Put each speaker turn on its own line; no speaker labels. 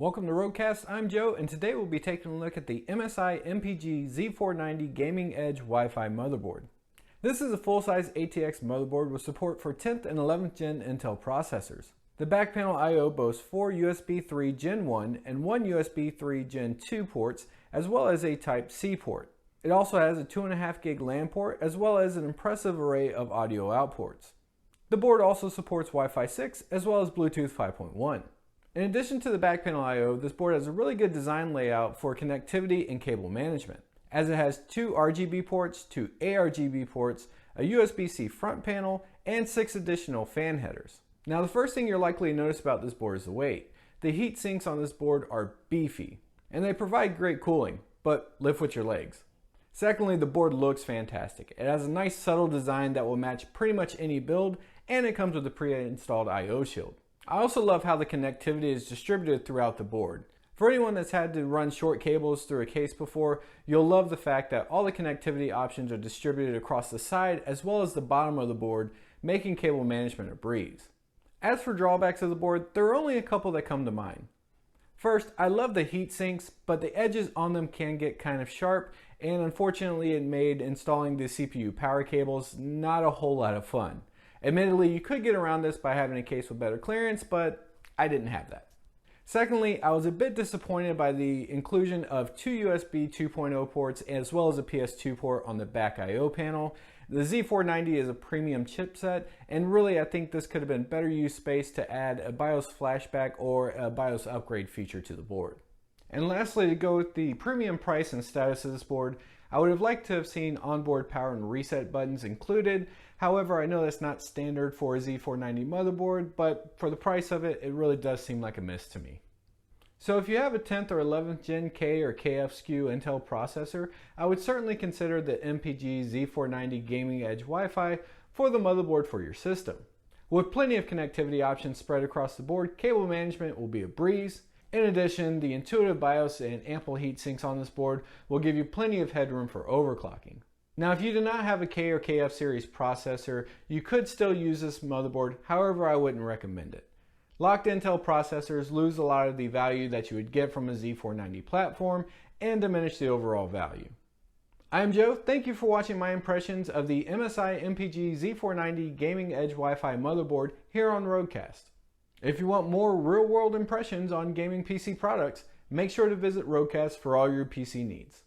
Welcome to Roadcast, I'm Joe, and today we'll be taking a look at the MSI MPG Z490 Gaming Edge Wi-Fi motherboard. This is a full-size ATX motherboard with support for 10th and 11th gen Intel processors. The back panel I/O boasts 4 USB 3 Gen 1 and 1 USB 3 Gen 2 ports, as well as a Type-C port. It also has a 2.5 gig LAN port, as well as an impressive array of audio outputs. The board also supports Wi-Fi 6, as well as Bluetooth 5.1. In addition to the back panel I/O, this board has a really good design layout for connectivity and cable management, as it has 2 RGB ports, 2 ARGB ports, a USB-C front panel, and 6 additional fan headers. Now the first thing you're likely to notice about this board is the weight. The heat sinks on this board are beefy, and they provide great cooling, but lift with your legs. Secondly, the board looks fantastic. It has a nice subtle design that will match pretty much any build, and it comes with a pre-installed I/O shield. I also love how the connectivity is distributed throughout the board. For anyone that's had to run short cables through a case before, you'll love the fact that all the connectivity options are distributed across the side as well as the bottom of the board, making cable management a breeze. As for drawbacks of the board, there are only a couple that come to mind. First, I love the heat sinks, but the edges on them can get kind of sharp, and unfortunately it made installing the CPU power cables not a whole lot of fun. Admittedly, you could get around this by having a case with better clearance, but I didn't have that. Secondly, I was a bit disappointed by the inclusion of 2 USB 2.0 ports as well as a PS2 port on the back I/O panel. The Z490 is a premium chipset, and really I think this could have been better used space to add a BIOS flashback or a BIOS upgrade feature to the board. And lastly, to go with the premium price and status of this board, I would have liked to have seen onboard power and reset buttons included. However, I know that's not standard for a Z490 motherboard, but for the price of it, it really does seem like a miss to me. So if you have a 10th or 11th gen K or KF SKU Intel processor, I would certainly consider the MPG Z490 Gaming Edge Wi-Fi for the motherboard for your system. With plenty of connectivity options spread across the board, cable management will be a breeze. In addition, the intuitive BIOS and ample heat sinks on this board will give you plenty of headroom for overclocking. Now, if you do not have a K or KF series processor, you could still use this motherboard, however I wouldn't recommend it. Locked Intel processors lose a lot of the value that you would get from a Z490 platform and diminish the overall value. I'm Joe, thank you for watching my impressions of the MSI MPG Z490 Gaming Edge Wi-Fi motherboard here on Roadcast. If you want more real-world impressions on gaming PC products, make sure to visit Roadcast for all your PC needs.